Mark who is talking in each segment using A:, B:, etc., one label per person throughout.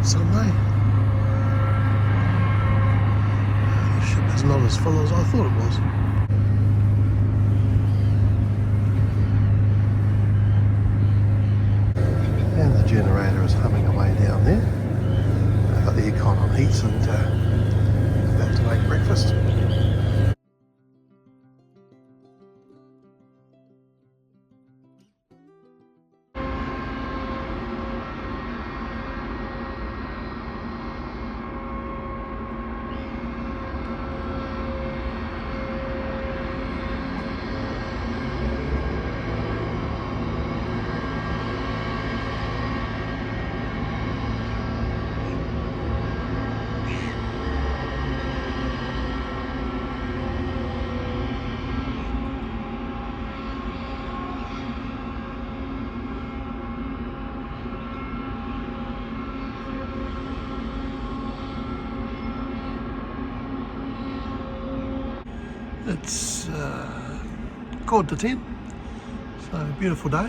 A: Sunday. The ship is not as full as I thought it was. And the generator is humming away down there. I've got the aircon on heats and about to make breakfast. It's 9:45, so beautiful day.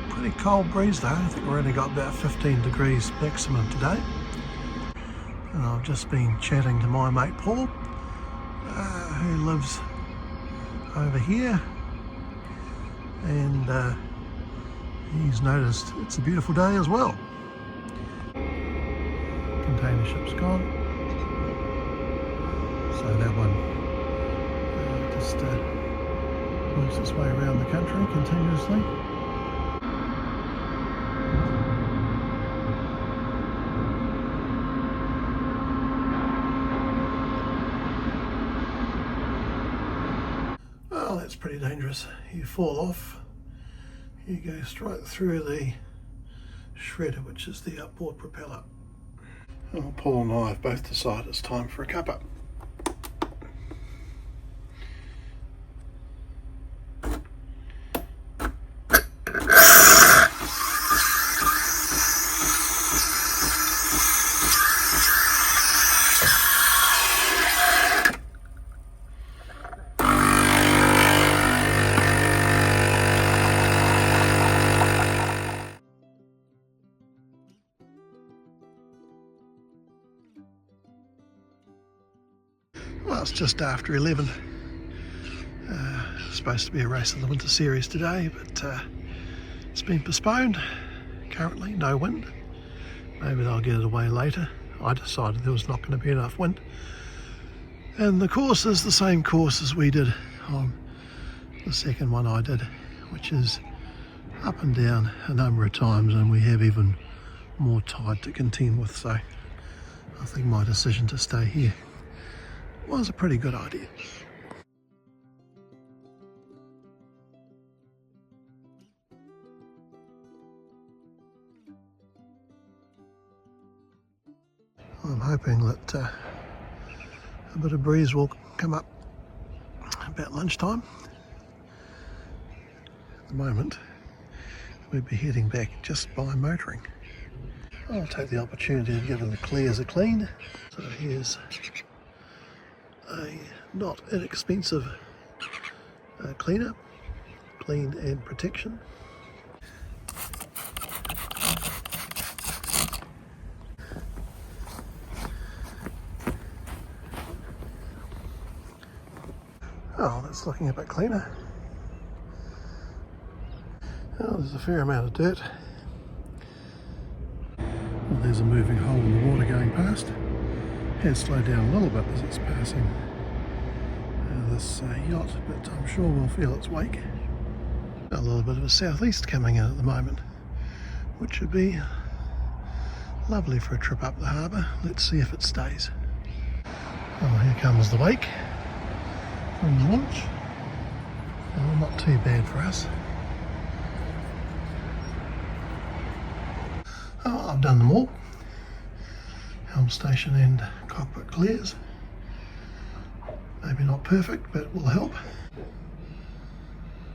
A: Pretty cold breeze though. I think we've only got about 15 degrees maximum today. And I've just been chatting to my mate Paul, who lives over here, and he's noticed it's a beautiful day as well. Container ship's gone, so that one just works its way around the country continuously. Well, that's pretty dangerous. You fall off, you go straight through the shredder, which is the outboard propeller. Well, Paul and I have both decided it's time for a cuppa. Well, it's just after 11. Supposed to be a race of the winter series today, but it's been postponed. Currently, no wind. Maybe they'll get it away later. I decided there was not going to be enough wind. And the course is the same course as we did on the second one I did, which is up and down a number of times, and we have even more tide to contend with, so I think my decision to stay here was a pretty good idea. I'm hoping that a bit of breeze will come up about lunchtime. At the moment, we'd be heading back just by motoring. I'll take the opportunity to give the clears a clean. So here's a not inexpensive cleaner, clean and protection. Oh, that's looking a bit cleaner. Oh, there's a fair amount of dirt. Well, there's a moving hole in the water going past. Has slowed down a little bit as it's passing this yacht, but I'm sure we'll feel its wake. A little bit of a southeast coming in at the moment, which would be lovely for a trip up the harbour. Let's see if it stays. Oh, here comes the wake from the launch. Oh, not too bad for us. Oh, I've done them all. Helm station and cockpit clears. Maybe not perfect, but it will help.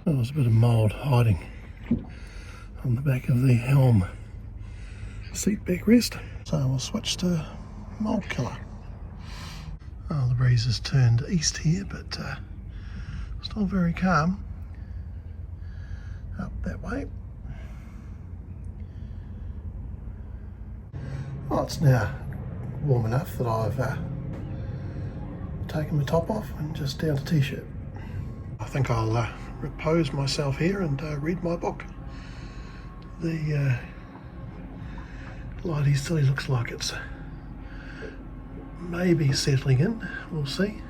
A: Oh, there's a bit of mould hiding on the back of the helm seat backrest, so we'll switch to mould killer. Oh, the breeze has turned east here, but still very calm up that way. Well, it's now warm enough that I've taken my top off and just down to t-shirt. I think I'll repose myself here and read my book. The lighty still looks like it's maybe settling in, we'll see.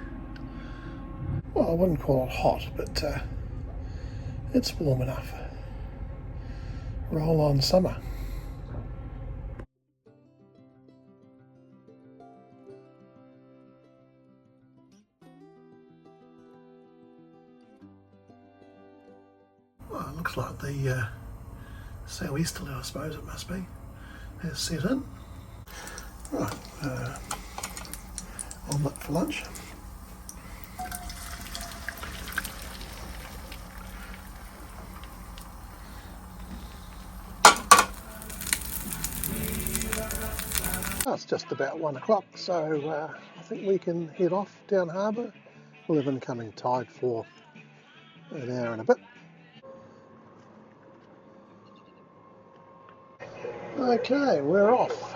A: Well, I wouldn't call it hot, but it's warm enough. Roll on summer. Well, it looks like the sou'easterly, I suppose it must be, has set in. Right, omelette for lunch. Oh, it's just about 1 o'clock, so I think we can head off down harbour. We'll have incoming tide for an hour and a bit. Okay, we're off.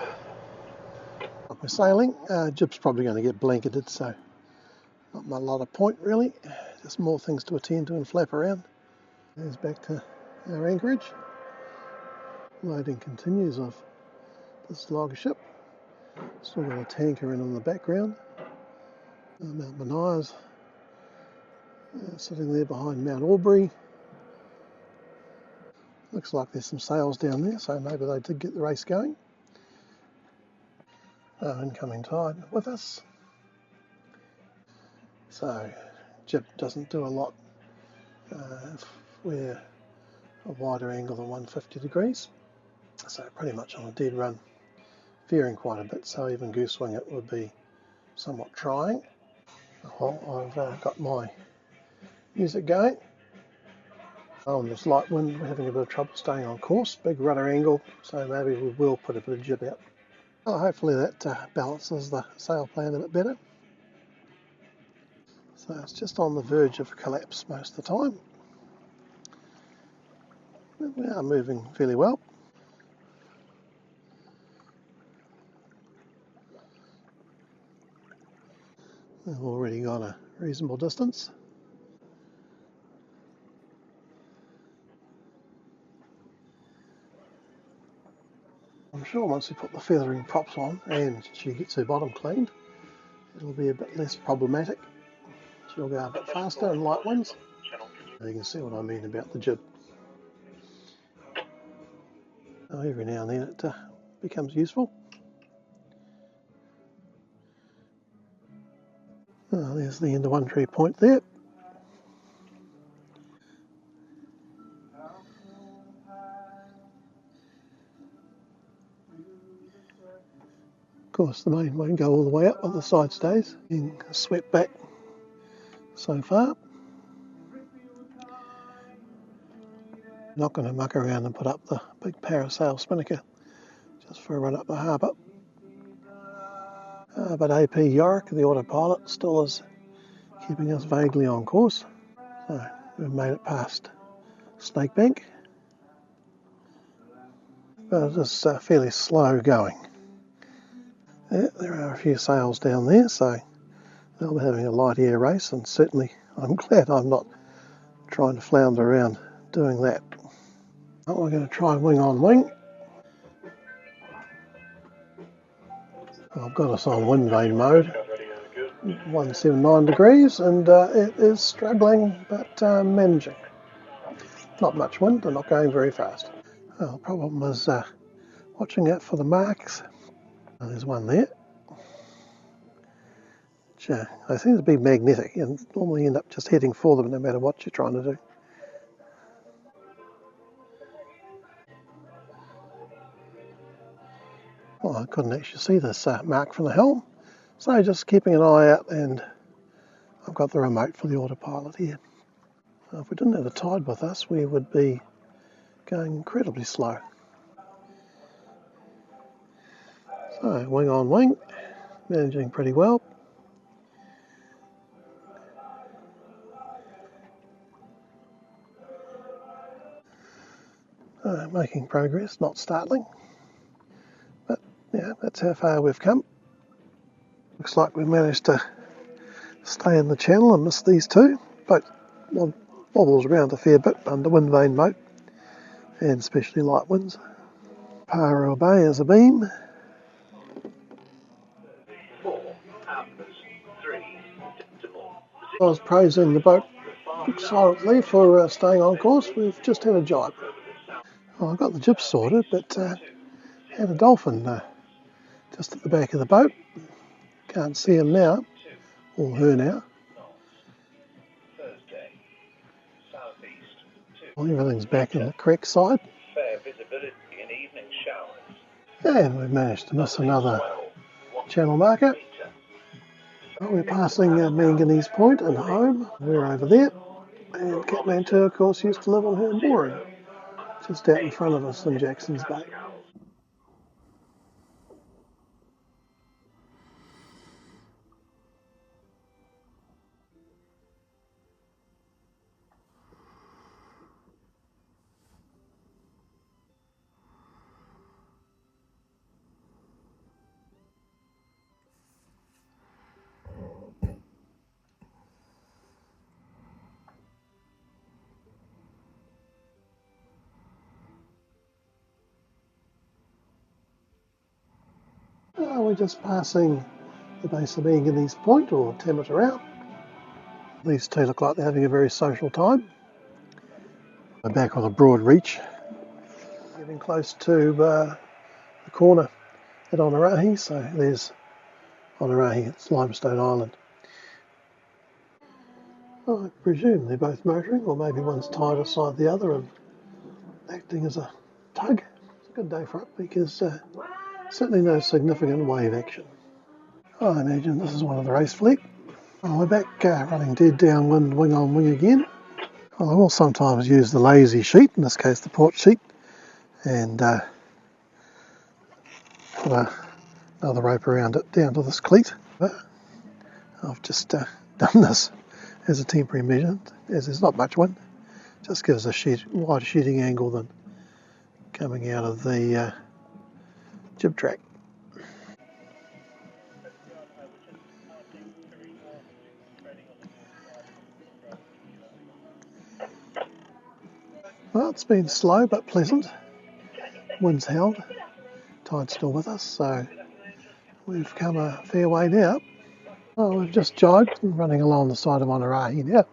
A: We're sailing. Jib's probably going to get blanketed, so not a lot of point really. Just more things to attend to and flap around. There's back to our anchorage. Loading continues of this log ship. Still got a tanker in on the background. Mount Manai's sitting there behind Mount Aubrey. Looks like there's some sails down there, so maybe they did get the race going. Incoming tide with us. So jib doesn't do a lot if we're a wider angle than 150 degrees. So pretty much on a dead run, veering quite a bit, so even goose wing it would be somewhat trying. Well, I've got my music going. On this light wind, we're having a bit of trouble staying on course. Big rudder angle, so maybe we will put a bit of jib out. Oh, hopefully that balances the sail plan a bit better. So it's just on the verge of collapse most of the time. But we are moving fairly well. We've already got a reasonable distance. I'm sure once we put the feathering props on and she gets her bottom cleaned, it'll be a bit less problematic. She'll go a bit faster in light winds. You can see what I mean about the jib. So every now and then it becomes useful. Oh, there's the end of One Tree Point there. Of course the main won't go all the way up, but the side stays. Being swept back so far. Not going to muck around and put up the big parasail spinnaker just for a run up the harbour. But AP Yorick, the autopilot, still is keeping us vaguely on course. So we've made it past Snakebank. But it's fairly slow going. Yeah, there are a few sails down there, so they'll be having a light air race, and certainly I'm glad I'm not trying to flounder around doing that. Well, we're going to try wing on wing. I've got us on wind vane mode, 179 degrees, and it is struggling but managing. Not much wind and not going very fast. Well, the problem is watching out for the marks. There's one there. Which, they seem to be magnetic and normally end up just heading for them no matter what you're trying to do. Well, I couldn't actually see this mark from the helm, so just keeping an eye out, and I've got the remote for the autopilot here. If we didn't have the tide with us, we would be going incredibly slow. So, wing on wing, managing pretty well. Making progress, not startling, but Yeah, that's how far we've come. Looks like we managed to stay in the channel and miss these two. Boat wobbles around a fair bit under wind vane boat, and especially light winds. Whangārei Bay is a beam. I was praising the boat silently for staying on course. We've just had a jibe. Well, I got the jib sorted, but had a dolphin just at the back of the boat. Can't see him now, or her now. Well, everything's back in the correct side. And we've managed to miss another channel marker. Well, we're passing Manganese Point and home. We're over there. And Kathmandu, of course, used to live on her mooring, just out in front of us in Jackson's Bay. We're just passing the base of Manganese Point, or Catamaran. These two look like they're having a very social time. We're back on a broad reach, getting close to the corner at Whangārei. So there's Whangārei, it's Limestone Island. I presume they're both motoring, or maybe one's tied aside the other and acting as a tug. It's a good day for it because certainly no significant wave action. I imagine this is one of the race fleet. We're back running dead downwind, wing on wing again. I will sometimes use the lazy sheet, in this case the port sheet, and put another rope around it down to this cleat. But I've just done this as a temporary measure, as there's not much wind. Just gives a wider sheeting angle than coming out of the jib track. Well, it's been slow but pleasant. Wind's held, tide's still with us, so we've come a fair way now. Oh, we've just jibed and running along the side of Whangārei now.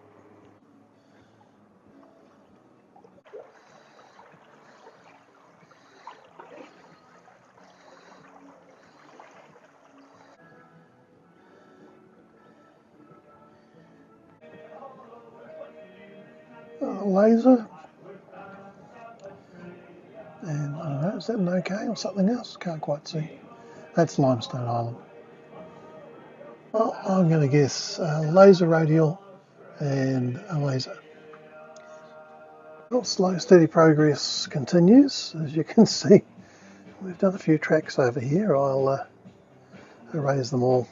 A: Laser, and I don't know, is that an OK or something else? Can't quite see. That's Limestone Island. Well, I'm going to guess laser radial and a laser. Well, slow, steady progress continues. As you can see, we've done a few tracks over here. I'll erase them all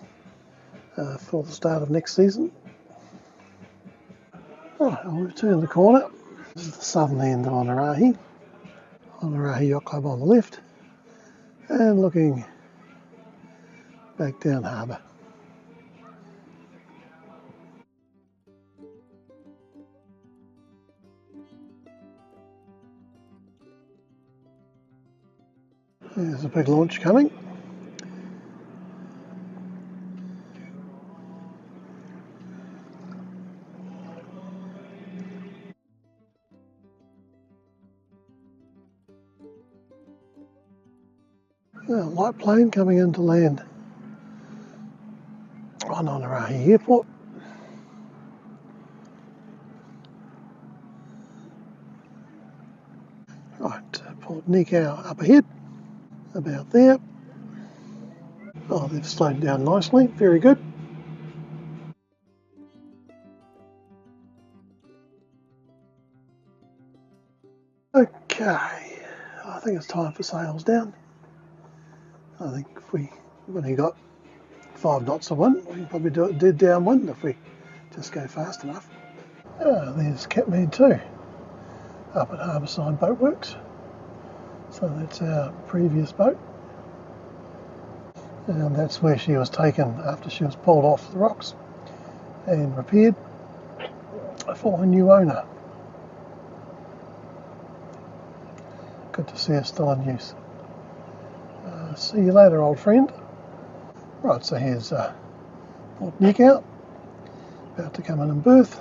A: for the start of next season. Right, I'll return the corner. This is the southern end of Whangārei. Whangārei Yacht Club on the left, and looking back down harbour. There's a big launch coming. A light plane coming in to land on Whangārei Airport. Right, Port Nikau up ahead, about there. Oh, they've slowed down nicely, very good. Okay, I think it's time for sails down. I think if we've only got 5 knots of wind, we can probably do it dead downwind if we just go fast enough. There's Kathmandu up at Harbourside Boatworks. So that's our previous boat. and that's where she was taken after she was pulled off the rocks and repaired for her new owner. Good to see her still in use. See you later, old friend. Right, so here's Port Neck out, about to come in and berth.